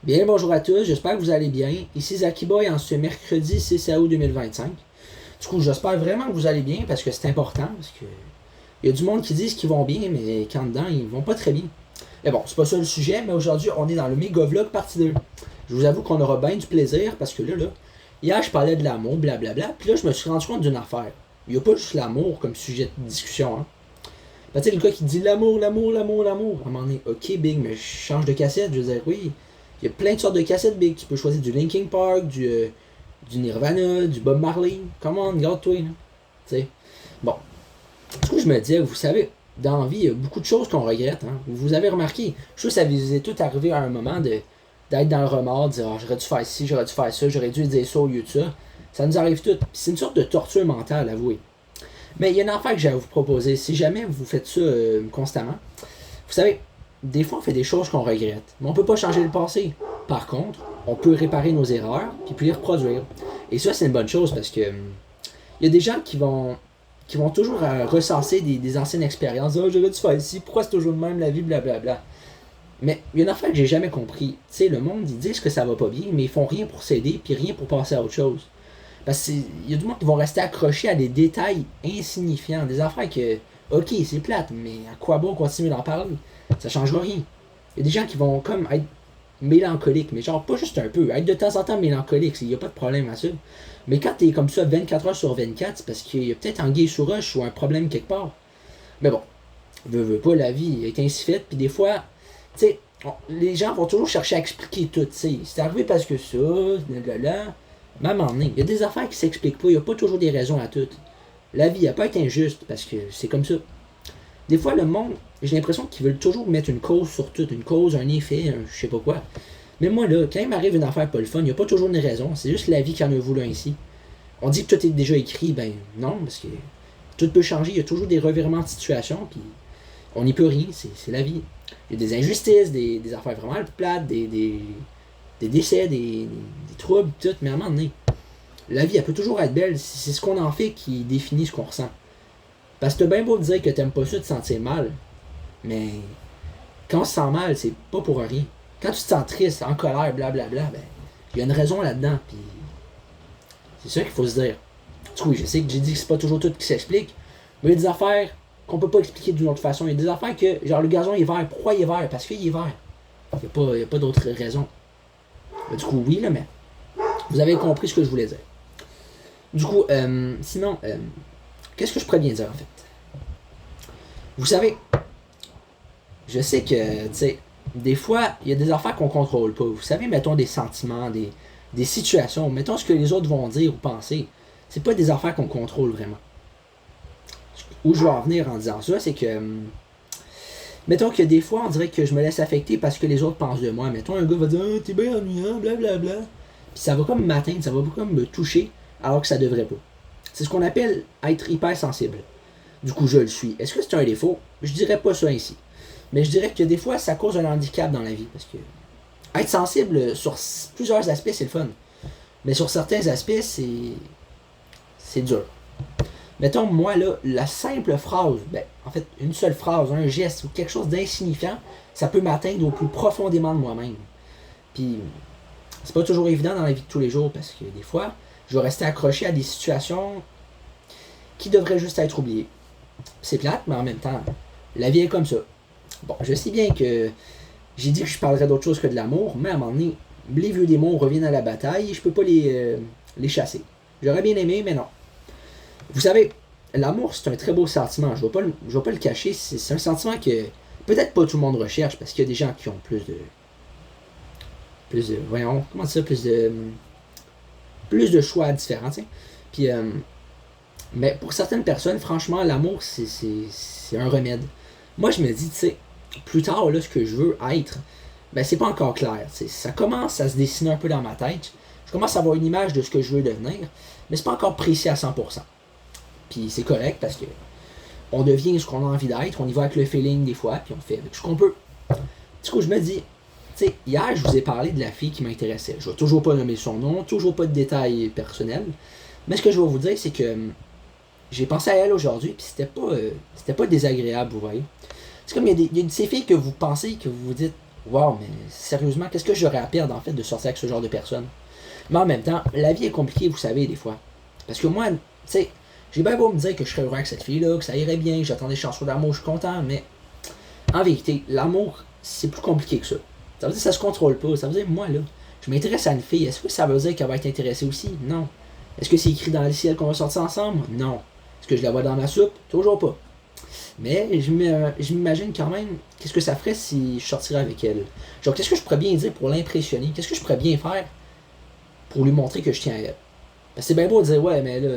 Bien, bonjour à tous, j'espère que vous allez bien. Ici Zaki Boy en ce mercredi 6 août 2025. Du coup, j'espère vraiment que vous allez bien parce que c'est important. Parce que il y a du monde qui disent qu'ils vont bien, mais quand dedans, ils vont pas très bien. Mais bon, c'est pas ça le sujet, mais aujourd'hui, on est dans le Mega Vlog partie 2. Je vous avoue qu'on aura bien du plaisir parce que là, hier, je parlais de l'amour, blablabla, puis là, je me suis rendu compte d'une affaire. Il n'y a pas juste l'amour comme sujet de discussion, hein. Ben, tu sais, le gars qui dit l'amour, l'amour, l'amour, l'amour. À un moment donné, ok, Big, mais je change de cassette. Je veux dire, oui, il y a plein de sortes de cassettes, Big. Tu peux choisir du Linkin Park, du Nirvana, du Bob Marley. Come on, regarde-toi, là. Tu sais. Bon. Du coup, je me disais, vous savez, dans la vie, il y a beaucoup de choses qu'on regrette. Hein. Vous avez remarqué, je sais que ça vous est tout arrivé à un moment d'être dans le remords, de dire, oh, j'aurais dû faire ci, j'aurais dû faire ça, j'aurais dû dire ça au lieu de ça. Ça nous arrive tout. C'est une sorte de torture mentale, avouez. Mais il y a une affaire que j'ai à vous proposer. Si jamais vous faites ça constamment, vous savez, des fois on fait des choses qu'on regrette, mais on peut pas changer le passé. Par contre, on peut réparer nos erreurs puis les reproduire. Et ça, c'est une bonne chose parce que il y a des gens qui vont toujours ressasser des anciennes expériences. Oh, j'aurais dû faire ici, pourquoi c'est toujours le même la vie, blablabla. Mais il y a une affaire que j'ai jamais compris. Tu sais, le monde, ils disent que ça va pas bien, mais ils font rien pour s'aider puis rien pour passer à autre chose. Parce qu'il y a du monde qui vont rester accrochés à des détails insignifiants, des affaires que, ok, c'est plate, mais à quoi bon continuer d'en parler? Ça changera rien. Il y a des gens qui vont comme être mélancoliques, mais genre pas juste un peu, être de temps en temps mélancolique, il n'y a pas de problème à ça. Mais quand t'es comme ça 24 heures sur 24, c'est parce qu'il y a peut-être un sous roche ou un problème quelque part. Mais bon, veux pas, la vie est ainsi faite, puis des fois, tu sais, les gens vont toujours chercher à expliquer tout, tu sais. C'est arrivé parce que ça, blablabla. Même en il y a des affaires qui s'expliquent pas, il n'y a pas toujours des raisons à toutes. La vie, elle peut être injuste parce que c'est comme ça. Des fois, le monde, j'ai l'impression qu'ils veulent toujours mettre une cause sur tout, une cause, un effet, un je sais pas quoi. Mais moi, là, quand il m'arrive une affaire pas le fun, il n'y a pas toujours une raison, c'est juste la vie qui en a voulu ainsi. On dit que tout est déjà écrit, ben non, parce que tout peut changer, il y a toujours des revirements de situation, puis on n'y peut rien, c'est la vie. Il y a des injustices, des affaires vraiment plates, des décès, des troubles, tout, mais à un moment donné, la vie, elle peut toujours être belle. C'est ce qu'on en fait qui définit ce qu'on ressent. Parce que t'as bien beau te dire que t'aimes pas ça, te sentir mal, mais quand on se sent mal, c'est pas pour rien. Quand tu te sens triste, en colère, blablabla, ben, il y a une raison là-dedans, puis c'est ça qu'il faut se dire. Du coup, je sais que j'ai dit que c'est pas toujours tout qui s'explique, mais il y a des affaires qu'on peut pas expliquer d'une autre façon. Il y a des affaires que, genre, le gazon est vert. Pourquoi il est vert? Parce qu'il est vert. Il y a pas d'autre raison. Du coup, oui, là, mais vous avez compris ce que je voulais dire. Du coup, sinon, qu'est-ce que je pourrais bien dire en fait? Vous savez, je sais que, tu sais, des fois, il y a des affaires qu'on contrôle pas. Vous savez, mettons des sentiments, des situations, mettons ce que les autres vont dire ou penser. C'est pas des affaires qu'on contrôle vraiment. Où je veux en venir en disant ça, c'est que, mettons que des fois, on dirait que je me laisse affecter parce que les autres pensent de moi. Mettons, un gars va dire ah, t'es bien ennuyant, blablabla. Puis ça va comme m'atteindre, ça va comme me toucher, alors que ça devrait pas. C'est ce qu'on appelle être hypersensible. Du coup, je le suis. Est-ce que c'est un défaut? Je dirais pas ça ainsi. Mais je dirais que des fois, ça cause un handicap dans la vie. Parce que être sensible sur plusieurs aspects, c'est le fun. Mais sur certains aspects, c'est dur. Mettons, moi, là, la simple phrase, ben, en fait, une seule phrase, un geste ou quelque chose d'insignifiant, ça peut m'atteindre au plus profondément de moi-même. Puis, c'est pas toujours évident dans la vie de tous les jours parce que des fois, je vais rester accroché à des situations qui devraient juste être oubliées. C'est plate, mais en même temps, la vie est comme ça. Bon, je sais bien que j'ai dit que je parlerais d'autre chose que de l'amour, mais à un moment donné, les vieux démons reviennent à la bataille et je peux pas les chasser. J'aurais bien aimé, mais non. Vous savez, l'amour, c'est un très beau sentiment. Je vais pas le cacher. C'est un sentiment que peut-être pas tout le monde recherche parce qu'il y a des gens qui ont voyons, comment dire ça, plus de choix différents, tu sais. Puis, mais pour certaines personnes, franchement, l'amour, c'est un remède. Moi, je me dis, tu sais, plus tard, là, ce que je veux être, ben, c'est pas encore clair. T'sais. Ça commence à se dessiner un peu dans ma tête. Je commence à avoir une image de ce que je veux devenir, mais c'est pas encore précis à 100%. Puis c'est correct parce que on devient ce qu'on a envie d'être, on y va avec le feeling des fois, puis on fait avec ce qu'on peut. Du coup, je me dis, tu sais, hier, je vous ai parlé de la fille qui m'intéressait. Je vais toujours pas nommer son nom, toujours pas de détails personnels. Mais ce que je vais vous dire, c'est que j'ai pensé à elle aujourd'hui, puis c'était pas désagréable, vous voyez. C'est comme il y a de ces filles que vous pensez, que vous vous dites, wow, mais sérieusement, qu'est-ce que j'aurais à perdre en fait de sortir avec ce genre de personne? Mais en même temps, la vie est compliquée, vous savez, des fois. Parce que moi, tu sais, j'ai bien beau me dire que je serais heureux avec cette fille-là, que ça irait bien, que j'attends des chansons d'amour, je suis content, mais en vérité, l'amour, c'est plus compliqué que ça. Ça veut dire que ça se contrôle pas. Ça veut dire, moi, là, je m'intéresse à une fille. Est-ce que ça veut dire qu'elle va être intéressée aussi? Non. Est-ce que c'est écrit dans le ciel qu'on va sortir ensemble? Non. Est-ce que je la vois dans ma soupe? Toujours pas. Mais je m'imagine quand même, qu'est-ce que ça ferait si je sortirais avec elle? Genre, qu'est-ce que je pourrais bien dire pour l'impressionner? Qu'est-ce que je pourrais bien faire pour lui montrer que je tiens à elle? Parce que c'est bien beau de dire, ouais, mais là,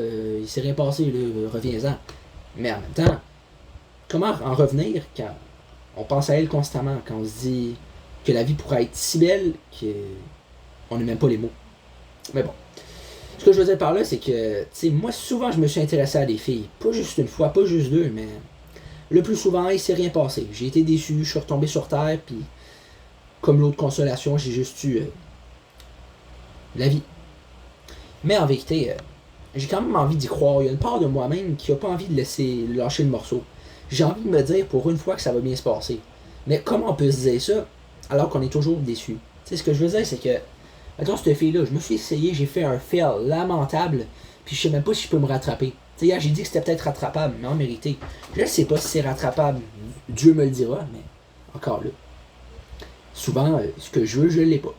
il s'est rien passé, là, reviens-en. Mais en même temps, comment en revenir quand on pense à elle constamment, quand on se dit que la vie pourrait être si belle qu'on n'a même pas les mots. Mais bon. Ce que je veux dire par là, c'est que, tu sais, moi, souvent, je me suis intéressé à des filles. Pas juste une fois, pas juste deux, mais le plus souvent, il s'est rien passé. J'ai été déçu, je suis retombé sur terre, puis comme l'autre consolation, j'ai juste eu la vie. Mais en vérité, j'ai quand même envie d'y croire. Il y a une part de moi-même qui n'a pas envie de laisser lâcher le morceau. J'ai envie de me dire pour une fois que ça va bien se passer. Mais comment on peut se dire ça alors qu'on est toujours déçu? Tu sais, ce que je veux dire, c'est que, attends, cette fille-là, je me suis essayé, j'ai fait un fail lamentable, puis je sais même pas si je peux me rattraper. Tu sais, hier, j'ai dit que c'était peut-être rattrapable, mais en vérité, je ne sais pas si c'est rattrapable. Dieu me le dira, mais encore là. Souvent, ce que je veux, je l'ai pas.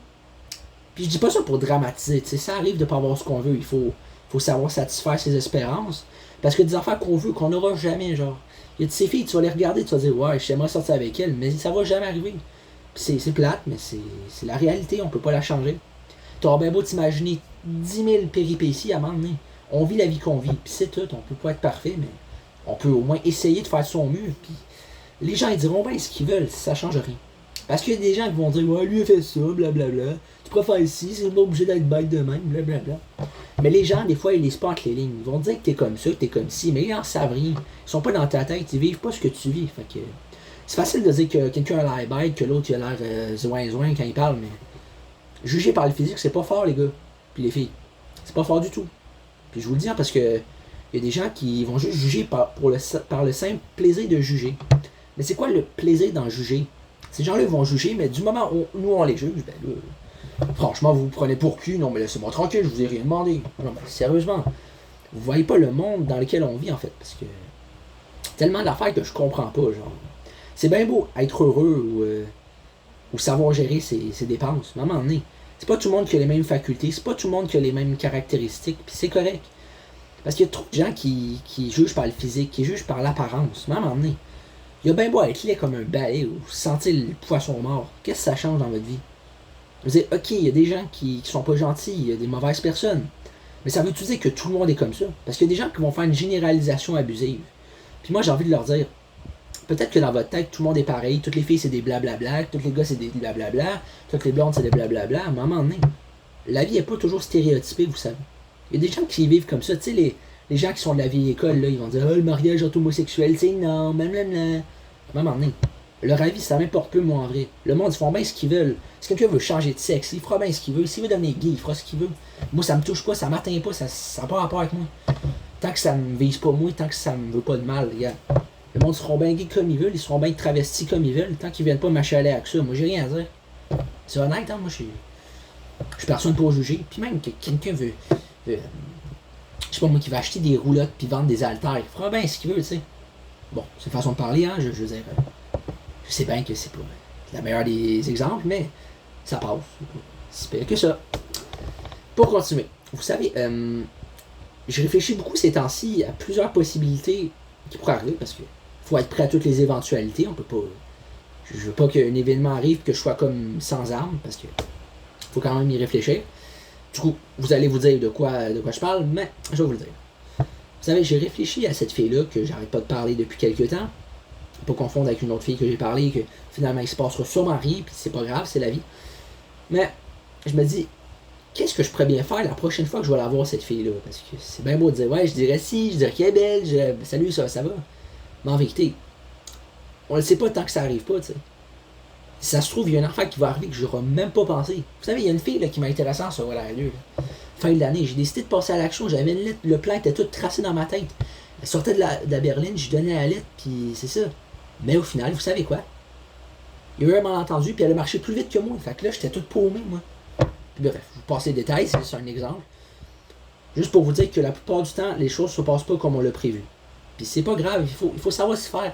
Puis je dis pas ça pour dramatiser, tu sais, ça arrive de pas avoir ce qu'on veut, il faut savoir satisfaire ses espérances, parce que des affaires qu'on veut, qu'on n'aura jamais, genre. Il y a de ces filles, tu vas les regarder, tu vas dire, ouais, j'aimerais sortir avec elle, mais ça va jamais arriver. C'est plate, mais c'est la réalité, on peut pas la changer. T'auras bien beau t'imaginer 10 000 péripéties à un moment donné. On vit la vie qu'on vit, puis c'est tout, on peut pas être parfait, mais on peut au moins essayer de faire son mieux, puis les gens ils diront bien ce qu'ils veulent, ça change rien. Parce qu'il y a des gens qui vont dire, ouais, lui a fait ça, blablabla, tu préfères ici, c'est pas obligé d'être bête de même, blablabla. Mais les gens, des fois, ils lisent pas entre les lignes. Ils vont dire que t'es comme ça, que t'es comme ci, mais ils en savent rien. Ils sont pas dans ta tête, ils vivent pas ce que tu vis. Fait que c'est facile de dire que quelqu'un a l'air bête, que l'autre il a l'air zoin quand il parle, mais juger par le physique, c'est pas fort, les gars. Puis les filles. C'est pas fort du tout. Puis je vous le dis, hein, parce que il y a des gens qui vont juste juger par le simple plaisir de juger. Mais c'est quoi le plaisir d'en juger? Ces gens-là ils vont juger, mais du moment où nous on les juge, ben là, franchement, vous vous prenez pour cul. Non, mais laissez-moi tranquille, je vous ai rien demandé. Non, mais sérieusement, vous voyez pas le monde dans lequel on vit, en fait. Parce que tellement d'affaires que je comprends pas, genre. C'est bien beau être heureux ou savoir gérer ses dépenses. Mais à un moment donné, c'est pas tout le monde qui a les mêmes facultés, c'est pas tout le monde qui a les mêmes caractéristiques, puis c'est correct. Parce qu'il y a trop de gens qui jugent par le physique, qui jugent par l'apparence. Mais à un moment donné, il y a bien beau être laid comme un balai ou sentir le poisson mort. Qu'est-ce que ça change dans votre vie? Vous dire, ok, il y a des gens qui sont pas gentils, il y a des mauvaises personnes. Mais ça veut-tu dire que tout le monde est comme ça? Parce qu'il y a des gens qui vont faire une généralisation abusive. Puis moi, j'ai envie de leur dire, peut-être que dans votre tête, tout le monde est pareil, toutes les filles c'est des blablabla, tous les gars c'est des blablabla, toutes les blondes c'est des blablabla. À un moment donné, la vie n'est pas toujours stéréotypée, vous savez. Il y a des gens qui vivent comme ça. Tu sais, les gens qui sont de la vieille école, là, ils vont dire, oh, le mariage entre homosexuels, c'est non, blablabla. À un moment donné, leur avis, ça m'importe peu, moi, en vrai. Le monde, ils font bien ce qu'ils veulent. Si quelqu'un veut changer de sexe, il fera bien ce qu'il veut. S'il veut devenir gay, il fera ce qu'il veut. Moi, ça me touche pas, ça m'atteint pas, ça n'a pas rapport avec moi. Tant que ça me vise pas moi, tant que ça me veut pas de mal, regarde. Le monde seront bien gays comme ils veulent, ils seront bien travestis comme ils veulent, tant qu'ils viennent pas m'achaler avec ça. Moi, j'ai rien à dire. C'est honnête, hein, moi, je suis personne pour juger. Puis même que quelqu'un veut je sais pas moi, qui va acheter des roulottes puis vendre des haltères, il fera bien ce qu'il veut, tu sais. Bon, c'est une façon de parler, hein, je veux dire. Je sais bien que c'est pas la meilleure des exemples, mais ça passe. C'est pire que ça. Pour continuer, vous savez, je réfléchis beaucoup ces temps-ci à plusieurs possibilités qui pourraient arriver parce que faut être prêt à toutes les éventualités. On peut pas. Je veux pas qu'un événement arrive que je sois comme sans armes parce que faut quand même y réfléchir. Du coup, vous allez vous dire de quoi je parle, mais je vais vous le dire. Vous savez, j'ai réfléchi à cette fille-là que j'arrête pas de parler depuis quelques temps. Pas confondre avec une autre fille que j'ai parlé, que finalement il se passera sûrement rien, puis c'est pas grave, c'est la vie. Mais je me dis, qu'est-ce que je pourrais bien faire la prochaine fois que je vais la voir cette fille-là? Parce que c'est bien beau de dire, ouais, je dirais si, je dirais qu'elle est belle, je dirais, salut, ça va. Mais en vérité, on le sait pas tant que ça arrive pas, tu sais. Si ça se trouve, il y a une affaire qui va arriver que j'aurais même pas pensé. Vous savez, il y a une fille là, qui m'a intéressé en secondaire 2. Fin de l'année, j'ai décidé de passer à l'action. J'avais une lettre, le plan était tout tracé dans ma tête. Elle sortait de la berline, je donnais la lettre, puis c'est ça. Mais au final, vous savez quoi? Il y a eu un malentendu, puis elle a marché plus vite que moi. Fait que là, j'étais tout paumé, moi. Puis bref, je vous passe les détails, c'est juste un exemple. Juste pour vous dire que la plupart du temps, les choses se passent pas comme on l'a prévu. Puis c'est pas grave, il faut savoir s'y faire.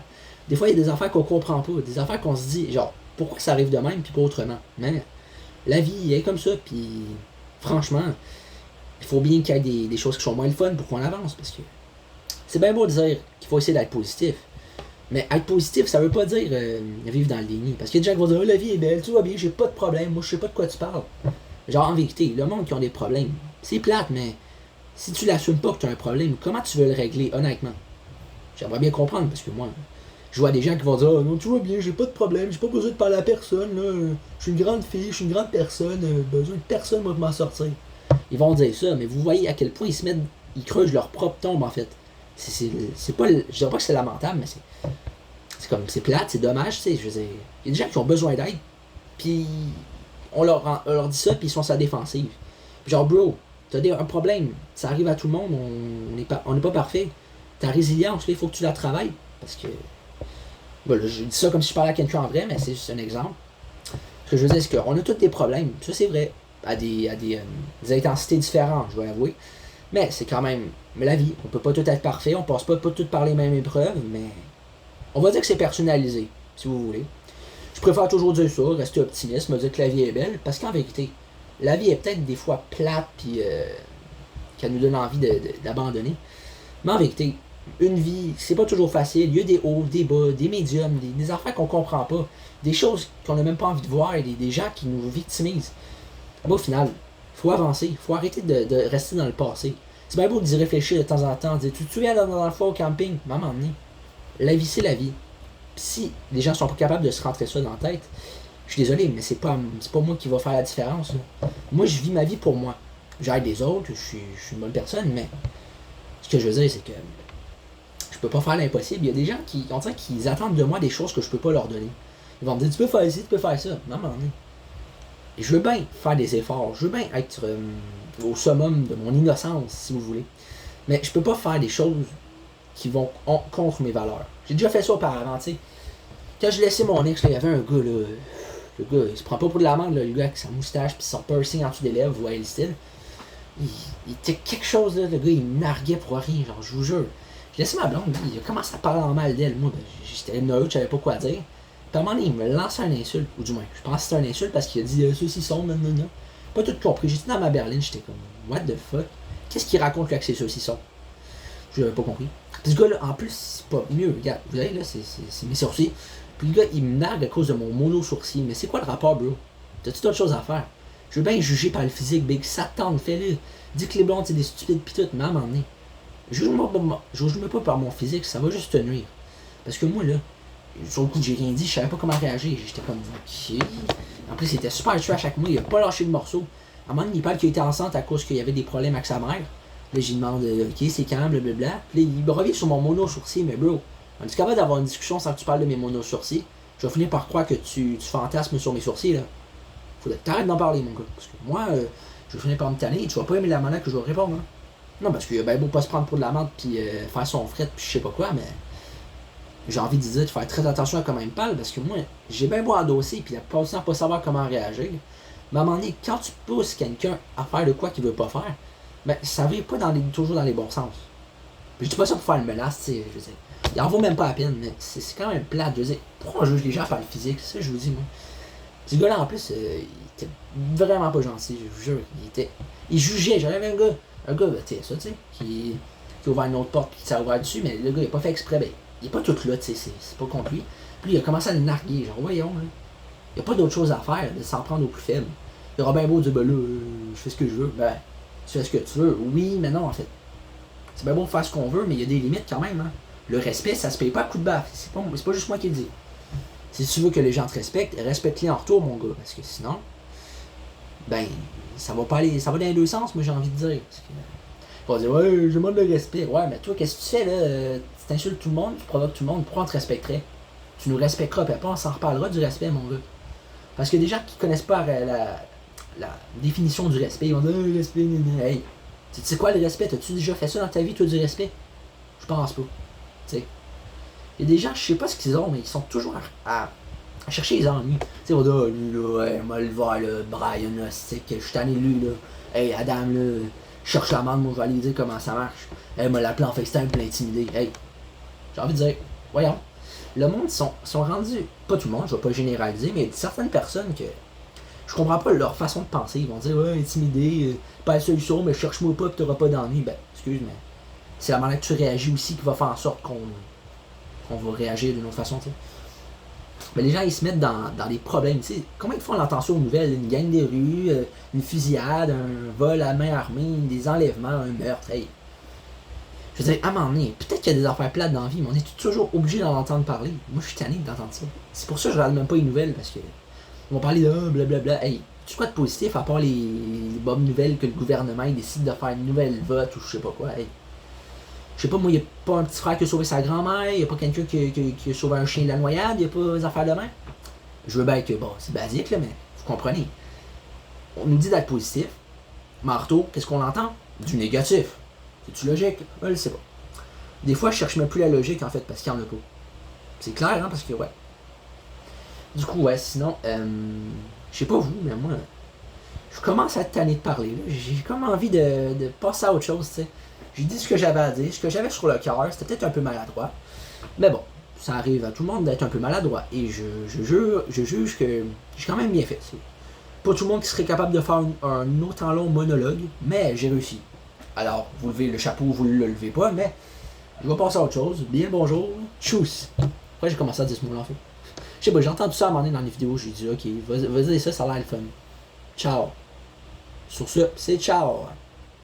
Des fois, il y a des affaires qu'on comprend pas, des affaires qu'on se dit, genre, pourquoi ça arrive de même, puis pas autrement. Mais la vie est comme ça, puis franchement, il faut bien qu'il y ait des choses qui sont moins le fun pour qu'on avance, parce que c'est bien beau de dire qu'il faut essayer d'être positif. Mais être positif, ça veut pas dire vivre dans le déni. Parce qu'il y a des gens qui vont dire, oh, la vie est belle, tout va bien, j'ai pas de problème, moi je sais pas de quoi tu parles. Genre, en vérité, le monde qui a des problèmes, c'est plate, mais si tu l'assumes pas que tu as un problème, comment tu veux le régler, honnêtement? J'aimerais bien comprendre, parce que moi, je vois des gens qui vont dire, oh, non, tout va bien, j'ai pas de problème, j'ai pas besoin de parler à personne, là. Je suis une grande fille, je suis une grande personne, besoin de personne pour m'en sortir. Ils vont dire ça, mais vous voyez à quel point ils creusent leur propre tombe, en fait. C'est pas, je dirais pas que c'est lamentable, mais c'est plate, c'est dommage, tu sais, je veux dire, il y a des gens qui ont besoin d'aide, puis on leur dit ça, puis ils sont sa défensive. Puis genre, bro, un problème, ça arrive à tout le monde, on n'est pas parfait. Ta résilience, il faut que tu la travailles, parce que, voilà, je dis ça comme si je parlais à quelqu'un en vrai, mais c'est juste un exemple. Ce que je veux dire, c'est qu'on a tous des problèmes, ça c'est vrai, à des intensités différentes, je dois avouer. Mais c'est quand même la vie. On peut pas tout être parfait, on passe pas tout par les mêmes épreuves, mais on va dire que c'est personnalisé, si vous voulez. Je préfère toujours dire ça, rester optimiste, me dire que la vie est belle, parce qu'en vérité, la vie est peut-être des fois plate, puis qu'elle nous donne envie d'abandonner. Mais en vérité, une vie, c'est pas toujours facile. Il y a des hauts, des bas, des médiums, des affaires qu'on comprend pas, des choses qu'on n'a même pas envie de voir, et des gens qui nous victimisent. Mais au final, il faut avancer, il faut arrêter de rester dans le passé. C'est bien beau d'y réfléchir de temps en temps, de dire, tu te souviens dans la fois au camping? Maman, la vie, c'est la vie. Pis si les gens sont pas capables de se rentrer ça dans la tête, je suis désolé, mais c'est pas moi qui va faire la différence. Là. Moi, je vis ma vie pour moi. J'aide les autres, je suis une bonne personne, mais ce que je veux dire, c'est que je peux pas faire l'impossible. Il y a des gens on dirait qu'ils attendent de moi des choses que je peux pas leur donner. Ils vont me dire, tu peux faire ci, tu peux faire ça. Non, je veux bien faire des efforts, je veux bien être au summum de mon innocence, si vous voulez. Mais je peux pas faire des choses qui vont contre mes valeurs. J'ai déjà fait ça auparavant, tu sais. Quand je laissais mon ex, il y avait un gars, là. Le gars, il se prend pas pour de la mangue, là, le gars avec sa moustache pis son piercing en dessous des lèvres, vous voyez le style. Il était quelque chose, là, le gars, il me narguait pour rien, genre, je vous jure. J'ai laissé ma blonde, il a commencé à parler en mal d'elle. Moi, ben, j'étais neutre, je savais pas quoi dire. Puis à un moment donné, il me lançait un insulte, ou du moins, je pense que c'était un insulte parce qu'il a dit ceux-ci sont, non. Pas tout compris. J'étais dans ma berline, j'étais comme, what the fuck? Qu'est-ce qu'il raconte là que c'est ceux-ci sont? Je n'avais pas compris. Puis ce gars-là, en plus, c'est pas mieux. Regarde, vous voyez, là, c'est mes sourcils. Puis le gars, il me nargue à cause de mon mono-sourcil. Mais c'est quoi le rapport, bro? T'as-tu d'autres choses à faire? Je veux bien juger par le physique, big. Ça tente, fais-le. Dis que les blondes, c'est des stupides pis tout, mais à un moment donné, juge-moi pas par mon physique, ça va juste te nuire. Parce que moi, là, sur le coup, j'ai rien dit, je savais pas comment réagir. J'étais comme, ok. En plus, il était super trash avec moi, il a pas lâché le morceau. À un moment donné, il parle qu'il était enceinte à cause qu'il y avait des problèmes avec sa mère. Là, j'y demande, ok, c'est quand, blablabla. Puis là, il me revient sur mon mono-sourcil, mais bro, on est capable d'avoir une discussion sans que tu parles de mes mono-sourcils. Je vais finir par croire que tu fantasmes sur mes sourcils, là. Faudrait que t'arrêtes d'en parler, mon gars. Parce que moi, je vais finir par me tanner et tu vas pas aimer la manière que je vais répondre, hein. Non, parce qu'il a bien beau pas se prendre pour de la menthe puis faire son fret puis je sais pas quoi, mais j'ai envie de dire de faire très attention à comment il me parle parce que moi, j'ai bien beau endosser puis la plupart du temps pas savoir comment réagir. Mais à un moment donné, quand tu pousses quelqu'un à faire de quoi qu'il veut pas faire, ben ça va pas toujours dans les bons sens. Puis je dis pas ça pour faire une menace, tu sais, je veux dire. Il en vaut même pas la peine, mais c'est quand même plate. Je veux dire, pourquoi on juge les gens par le physique? C'est ça que je vous dis, moi. Ce gars-là, en plus, il était vraiment pas gentil, je vous jure. Il jugeait. J'avais un gars, tu sais, ça, tu sais, qui a ouvert une autre porte puis qui s'est ouvert dessus, mais le gars, il a pas fait exprès. Ben, il est pas tout là, tu sais, c'est pas contre lui. Puis il a commencé à le narguer. Genre, voyons, là. Il n'y a pas d'autre chose à faire de s'en prendre au plus faible. Il aura bien beau dire, ben là, je fais ce que je veux. Ben, tu fais ce que tu veux. Oui, mais non, en fait. C'est bien beau de faire ce qu'on veut, mais il y a des limites quand même, hein. Le respect, ça se paye pas à coup de baffe. C'est pas juste moi qui le dis. Si tu veux que les gens te respectent, respecte-les en retour, mon gars. Parce que sinon, ben, ça va pas aller. Ça va dans les deux sens, moi j'ai envie de dire. On va dire, ouais, je demande le respect. Ouais, mais toi, qu'est-ce que tu fais là? Tu t'insultes tout le monde, tu provoques tout le monde, pourquoi on te respecterait? Tu nous respecteras, puis après on s'en reparlera du respect, mon gars. Parce que des gens qui connaissent pas la définition du respect, ils vont dire, respect, hey. Tu sais quoi le respect? T'as-tu déjà fait ça dans ta vie, toi, du respect? Je pense pas. Tu sais. Il y a des gens, je sais pas ce qu'ils ont, mais ils sont toujours à chercher les ennuis. Tu sais, on dit, ah, lui, là, hey, moi, le voir, là, Brian, là, c'est que je suis tanné de lui, là. Hey, Adam, là, je cherche la merde, moi, je vais aller lui dire comment ça marche. Hey, moi, l'appeler en FaceTime pour l'intimider. Hey, j'ai envie de dire, voyons. Le monde sont rendus, pas tout le monde, je vais pas généraliser, mais certaines personnes que je comprends pas leur façon de penser. Ils vont dire, ouais, intimider, pas la solution, mais cherche-moi pas, pis t'auras pas d'ennui. Ben, excuse, mais c'est la manière que tu réagis aussi qui va faire en sorte qu'on va réagir d'une autre façon, tu sais. Mais les gens, ils se mettent dans des problèmes, tu sais. Comment ils font l'attention aux nouvelles? Une gang des rues, une fusillade, un vol à main armée, des enlèvements, un meurtre, hey. Je veux dire, à un moment donné, peut-être qu'il y a des affaires plates dans la vie, mais on est toujours obligé d'en entendre parler. Moi, je suis tanné d'entendre ça. C'est pour ça que je regarde même pas les nouvelles, parce que ils vont parler de blablabla. Hey, tu quoi de positif à part les bonnes nouvelles que le gouvernement il décide de faire une nouvelle vote ou je sais pas quoi. Hey. Je sais pas, moi, il n'y a pas un petit frère qui a sauvé sa grand-mère, il n'y a pas quelqu'un qui a sauvé un chien de la noyade, il n'y a pas des affaires de main. Je veux bien que, bon, c'est basique, là, mais vous comprenez. On nous dit d'être positif. Marteau, qu'est-ce qu'on entend? Du négatif. C'est-tu logique? Je sais pas. Des fois, je cherche même plus la logique, en fait, parce qu'il n'y en a pas. C'est clair, hein, parce que, ouais. Du coup, ouais, sinon, je sais pas vous, mais moi, je commence à être tanné de parler, là. J'ai comme envie de passer à autre chose, tu sais. J'ai dit ce que j'avais à dire, ce que j'avais sur le cœur, c'était peut-être un peu maladroit. Mais bon, ça arrive à tout le monde d'être un peu maladroit. Et je juge que j'ai quand même bien fait. C'est pas tout le monde qui serait capable de faire un autant long monologue, mais j'ai réussi. Alors, vous levez le chapeau, vous le levez pas, mais je vais passer à autre chose. Bien le bonjour, tchuss. Après, j'ai commencé à dire ce mot-là, en fait. Je sais pas, j'ai entendu ça à un moment donné dans les vidéos, j'ai dit, ok, vas-y, ça a l'air le fun. Ciao. Sur ce, c'est ciao.